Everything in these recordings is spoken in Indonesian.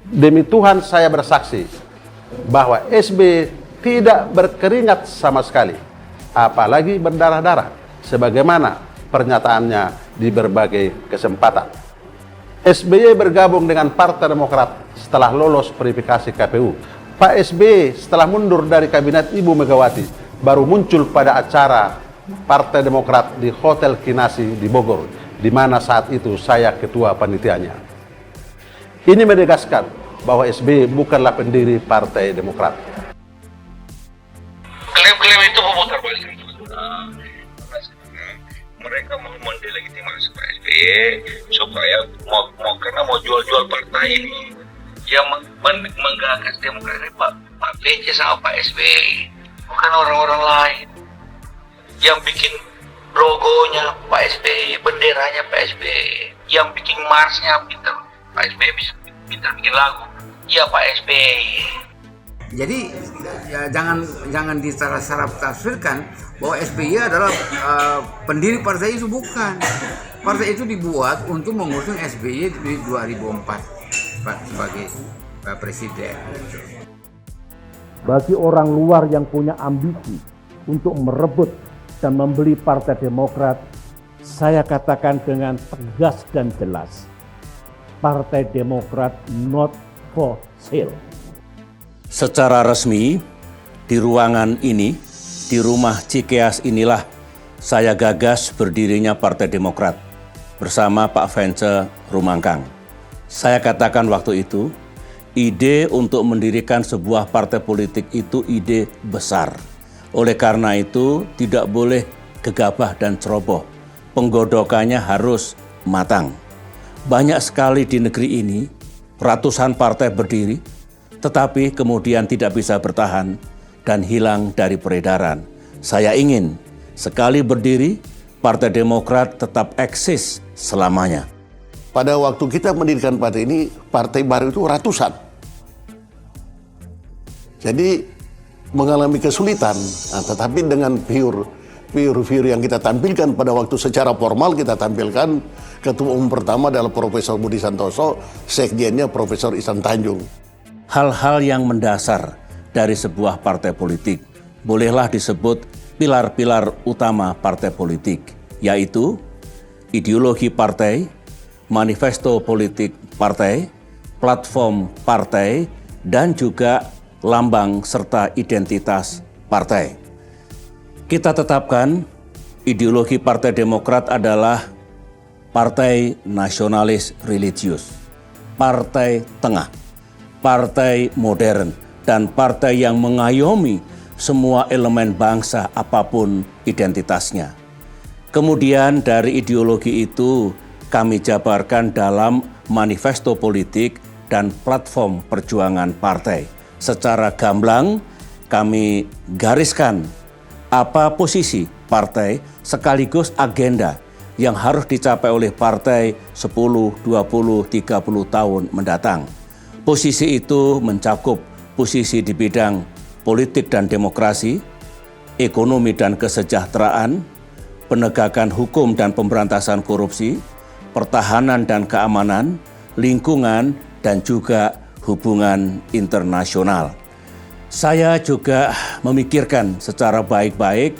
Demi Tuhan saya bersaksi bahwa SBY tidak berkeringat sama sekali, apalagi berdarah-darah, sebagaimana pernyataannya di berbagai kesempatan. SBY bergabung dengan Partai Demokrat setelah lolos verifikasi KPU. Pak SBY setelah mundur dari kabinet Ibu Megawati baru muncul pada acara Partai Demokrat di Hotel Kinasi di Bogor, di mana saat itu saya ketua panitianya. Ini menegaskan bahwa SBY bukanlah pendiri Partai Demokrat. Klaim-klaim itu memutar balik. Mereka mau mendelegitimasi Pak SBY supaya karena mau jual-jual partai ini, yang menggagas demokrasi Pak PC sama Pak SBY, bukan orang-orang lain. Yang bikin logonya Pak SBY, benderanya Pak SBY, yang bikin marsnya pintar Pak SBY, bisa pintar bikin lagu, ya Pak SBY. Jadi ya, jangan disalah tafsirkan bahwa SBY adalah pendiri partai itu, bukan. Partai itu dibuat untuk mengusung SBY di 2004 sebagai presiden. Bagi orang luar yang punya ambisi untuk merebut dan membeli Partai Demokrat, saya katakan dengan tegas dan jelas, Partai Demokrat not for sale. Secara resmi, di ruangan ini, di rumah Cikeas inilah saya gagas berdirinya Partai Demokrat bersama Pak Vence Rumangkang. Saya katakan waktu itu, ide untuk mendirikan sebuah partai politik itu ide besar. Oleh karena itu, tidak boleh gegabah dan ceroboh. Penggodokannya harus matang. Banyak sekali di negeri ini, ratusan partai berdiri, tetapi kemudian tidak bisa bertahan dan hilang dari peredaran. Saya ingin sekali berdiri, Partai Demokrat tetap eksis selamanya. Pada waktu kita mendirikan partai ini, partai baru itu ratusan. Jadi mengalami kesulitan, tetapi dengan pure yang kita tampilkan pada waktu secara formal kita tampilkan, ketua umum pertama adalah Profesor Budi Santoso, sekjennya Profesor Ihsan Tanjung. Hal-hal yang mendasar dari sebuah partai politik bolehlah disebut pilar-pilar utama partai politik, yaitu ideologi partai, manifesto politik partai, platform partai, dan juga lambang serta identitas partai. Kita tetapkan ideologi Partai Demokrat adalah partai nasionalis religius, partai tengah, partai modern, dan partai yang mengayomi semua elemen bangsa apapun identitasnya. Kemudian dari ideologi itu kami jabarkan dalam manifesto politik dan platform perjuangan partai. Secara gamblang kami gariskan apa posisi partai sekaligus agenda yang harus dicapai oleh partai 10, 20, 30 tahun mendatang. Posisi itu mencakup posisi di bidang politik dan demokrasi, ekonomi dan kesejahteraan, penegakan hukum dan pemberantasan korupsi, pertahanan dan keamanan, lingkungan, dan juga hubungan internasional. Saya juga memikirkan secara baik-baik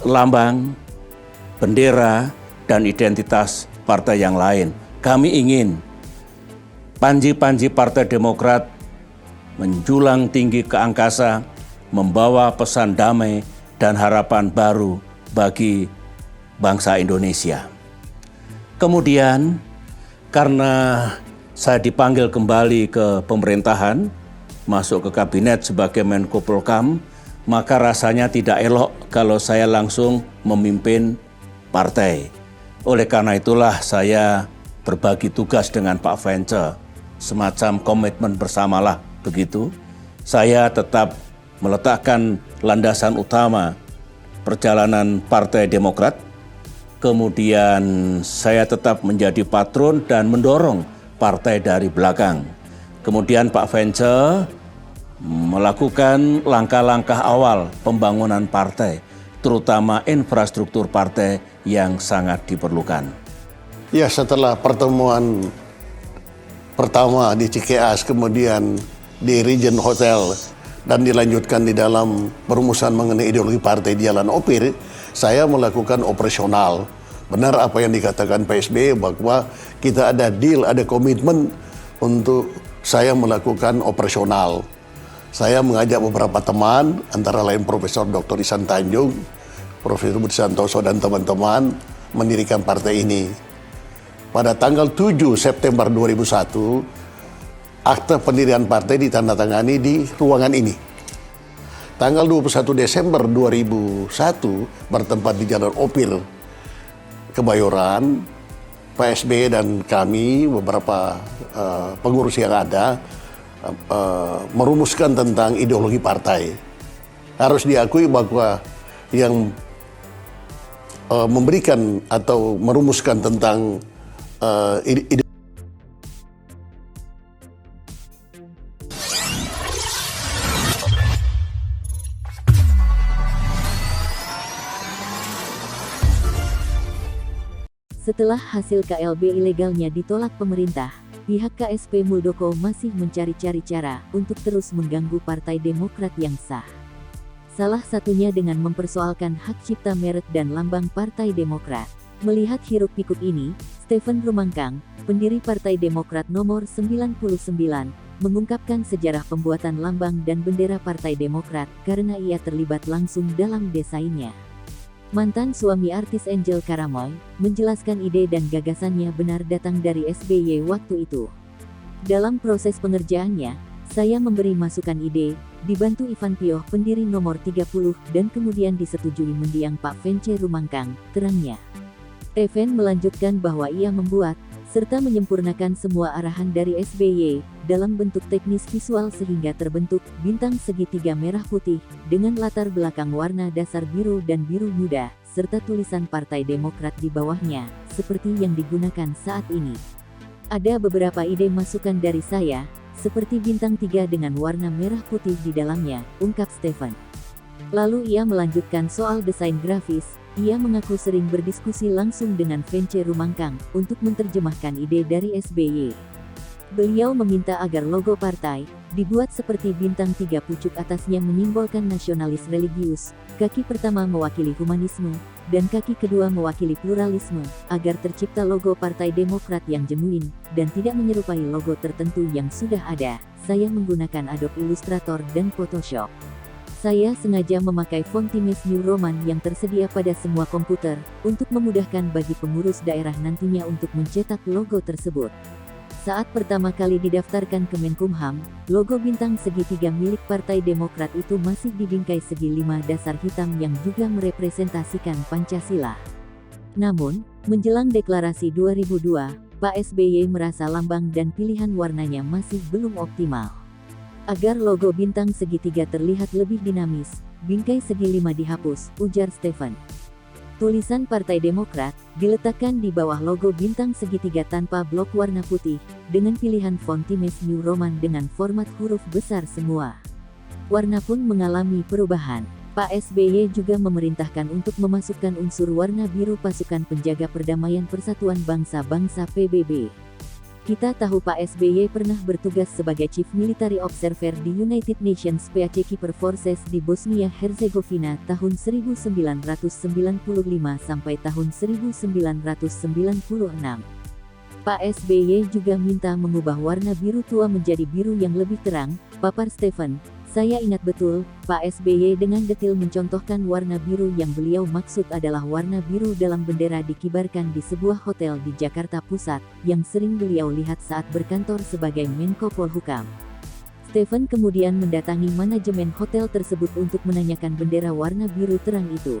lambang, bendera, dan identitas partai yang lain. Kami ingin panji-panji Partai Demokrat menjulang tinggi ke angkasa, membawa pesan damai dan harapan baru bagi bangsa Indonesia. Kemudian, karena saya dipanggil kembali ke pemerintahan, masuk ke kabinet sebagai Menko Polhukam, maka rasanya tidak elok kalau saya langsung memimpin partai. Oleh karena itulah saya berbagi tugas dengan Pak Vence, semacam komitmen bersamalah begitu. Saya tetap meletakkan landasan utama perjalanan Partai Demokrat, kemudian saya tetap menjadi patron dan mendorong partai dari belakang. Kemudian Pak Vence melakukan langkah-langkah awal pembangunan partai, terutama infrastruktur partai yang sangat diperlukan. Ya, setelah pertemuan pertama di Cikeas, kemudian di Regent Hotel, dan dilanjutkan di dalam perumusan mengenai ideologi partai di Jalan Opir, saya melakukan operasional. Benar apa yang dikatakan Pak SBY bahwa kita ada deal, ada komitmen untuk saya melakukan operasional. Saya mengajak beberapa teman, antara lain Profesor Dr. Ihsan Tanjung, Profesor Budi Santoso dan teman-teman mendirikan partai ini. Pada tanggal 7 September 2001, akta pendirian partai ditandatangani di ruangan ini. Tanggal 21 Desember 2001 bertempat di Jalan Opir, Kebayoran, Pak SBY dan kami, beberapa pengurus yang ada, merumuskan tentang ideologi partai. Harus diakui bahwa yang memberikan atau merumuskan tentang ideologi Setelah hasil KLB ilegalnya ditolak pemerintah, pihak KSP Muldoko masih mencari-cari cara untuk terus mengganggu Partai Demokrat yang sah. Salah satunya dengan mempersoalkan hak cipta merek dan lambang Partai Demokrat. Melihat hiruk-pikuk ini, Stephen Rumangkang, pendiri Partai Demokrat nomor 99, mengungkapkan sejarah pembuatan lambang dan bendera Partai Demokrat karena ia terlibat langsung dalam desainnya. Mantan suami artis Angel Karamoy, menjelaskan ide dan gagasannya benar datang dari SBY waktu itu. Dalam proses pengerjaannya, saya memberi masukan ide, dibantu Ivan Pioh pendiri nomor 30 dan kemudian disetujui mendiang Pak Vence Rumangkang, terangnya. Steven melanjutkan bahwa ia membuat, serta menyempurnakan semua arahan dari SBY, dalam bentuk teknis visual sehingga terbentuk bintang segitiga merah putih, dengan latar belakang warna dasar biru dan biru muda, serta tulisan Partai Demokrat di bawahnya, seperti yang digunakan saat ini. Ada beberapa ide masukan dari saya, seperti bintang 3 dengan warna merah putih di dalamnya, ungkap Stephen. Lalu ia melanjutkan soal desain grafis. Ia mengaku sering berdiskusi langsung dengan Vence Rumangkang untuk menerjemahkan ide dari SBY. Beliau meminta agar logo partai dibuat seperti bintang 3 pucuk atasnya menyimbolkan nasionalis religius, kaki pertama mewakili humanisme, dan kaki kedua mewakili pluralisme, agar tercipta logo Partai Demokrat yang genuin, dan tidak menyerupai logo tertentu yang sudah ada. Saya menggunakan Adobe Illustrator dan Photoshop. Saya sengaja memakai font Times New Roman yang tersedia pada semua komputer, untuk memudahkan bagi pengurus daerah nantinya untuk mencetak logo tersebut. Saat pertama kali didaftarkan ke Menkumham, logo bintang segitiga milik Partai Demokrat itu masih dibingkai segi 5 dasar hitam yang juga merepresentasikan Pancasila. Namun, menjelang deklarasi 2002, Pak SBY merasa lambang dan pilihan warnanya masih belum optimal. Agar logo bintang segitiga terlihat lebih dinamis, bingkai segi 5 dihapus, ujar Stephen. Tulisan Partai Demokrat diletakkan di bawah logo bintang segitiga tanpa blok warna putih, dengan pilihan font Times New Roman dengan format huruf besar semua. Warna pun mengalami perubahan. Pak SBY juga memerintahkan untuk memasukkan unsur warna biru pasukan penjaga perdamaian Persatuan Bangsa-Bangsa PBB. Kita tahu Pak SBY pernah bertugas sebagai Chief Military Observer di United Nations Peacekeeper Forces di Bosnia-Herzegovina tahun 1995 sampai tahun 1996. Pak SBY juga minta mengubah warna biru tua menjadi biru yang lebih terang, papar Stephen. Saya ingat betul, Pak SBY dengan detil mencontohkan warna biru yang beliau maksud adalah warna biru dalam bendera dikibarkan di sebuah hotel di Jakarta Pusat, yang sering beliau lihat saat berkantor sebagai Menko Polhukam. Stephen kemudian mendatangi manajemen hotel tersebut untuk menanyakan bendera warna biru terang itu.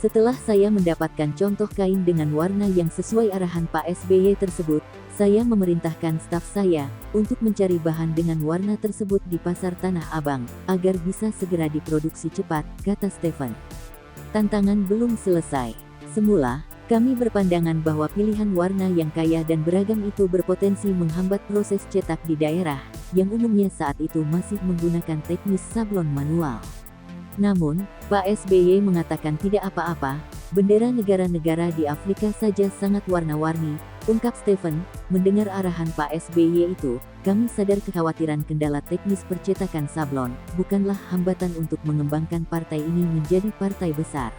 Setelah saya mendapatkan contoh kain dengan warna yang sesuai arahan Pak SBY tersebut, saya memerintahkan staf saya untuk mencari bahan dengan warna tersebut di pasar Tanah Abang, agar bisa segera diproduksi cepat, kata Stephen. Tantangan belum selesai. Semula, kami berpandangan bahwa pilihan warna yang kaya dan beragam itu berpotensi menghambat proses cetak di daerah, yang umumnya saat itu masih menggunakan teknis sablon manual. Namun, Pak SBY mengatakan tidak apa-apa, bendera negara-negara di Afrika saja sangat warna-warni, Ungkap Stephen, mendengar arahan Pak SBY itu, kami sadar kekhawatiran kendala teknis percetakan sablon, bukanlah hambatan untuk mengembangkan partai ini menjadi partai besar.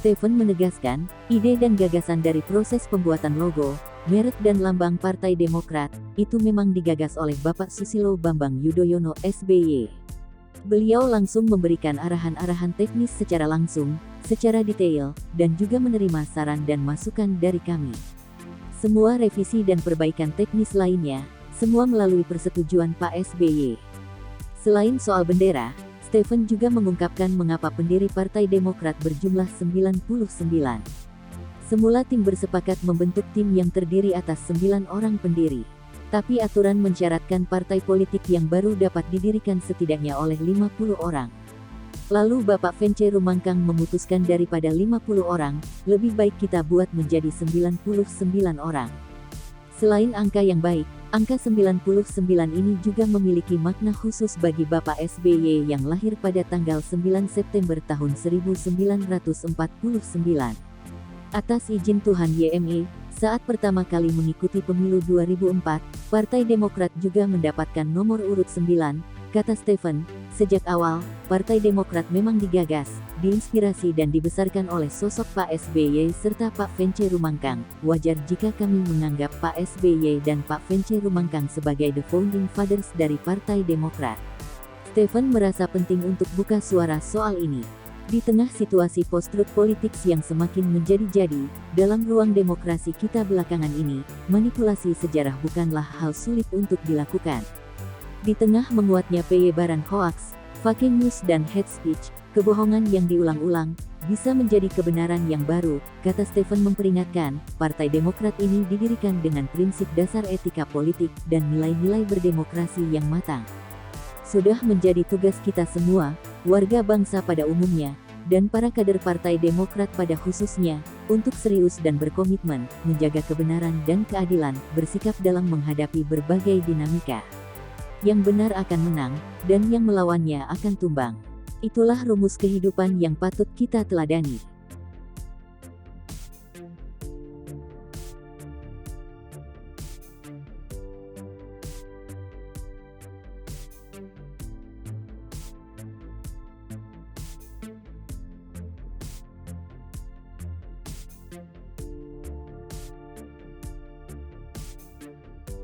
Stephen menegaskan, ide dan gagasan dari proses pembuatan logo, merek dan lambang Partai Demokrat, itu memang digagas oleh Bapak Susilo Bambang Yudhoyono SBY. Beliau langsung memberikan arahan-arahan teknis secara langsung, secara detail, dan juga menerima saran dan masukan dari kami. Semua revisi dan perbaikan teknis lainnya, semua melalui persetujuan Pak SBY. Selain soal bendera, Stephen juga mengungkapkan mengapa pendiri Partai Demokrat berjumlah 99. Semula tim bersepakat membentuk tim yang terdiri atas 9 orang pendiri. Tapi aturan mensyaratkan partai politik yang baru dapat didirikan setidaknya oleh 50 orang. Lalu Bapak Vence Rumangkang memutuskan daripada 50 orang, lebih baik kita buat menjadi 99 orang. Selain angka yang baik, angka 99 ini juga memiliki makna khusus bagi Bapak SBY yang lahir pada tanggal 9 September tahun 1949. Atas izin Tuhan YME, saat pertama kali mengikuti pemilu 2004, Partai Demokrat juga mendapatkan nomor urut 9, kata Stephen. Sejak awal, Partai Demokrat memang digagas, diinspirasi dan dibesarkan oleh sosok Pak SBY serta Pak Vence Rumangkang. Wajar jika kami menganggap Pak SBY dan Pak Vence Rumangkang sebagai the founding fathers dari Partai Demokrat. Stephen merasa penting untuk buka suara soal ini. Di tengah situasi post-truth politics yang semakin menjadi-jadi, dalam ruang demokrasi kita belakangan ini, manipulasi sejarah bukanlah hal sulit untuk dilakukan. Di tengah menguatnya penyebaran hoaks, fake news dan hate speech, kebohongan yang diulang-ulang, bisa menjadi kebenaran yang baru, kata Stephen memperingatkan, Partai Demokrat ini didirikan dengan prinsip dasar etika politik dan nilai-nilai berdemokrasi yang matang. Sudah menjadi tugas kita semua, warga bangsa pada umumnya, dan para kader Partai Demokrat pada khususnya, untuk serius dan berkomitmen, menjaga kebenaran dan keadilan, bersikap dalam menghadapi berbagai dinamika. Yang benar akan menang, dan yang melawannya akan tumbang. Itulah rumus kehidupan yang patut kita teladani.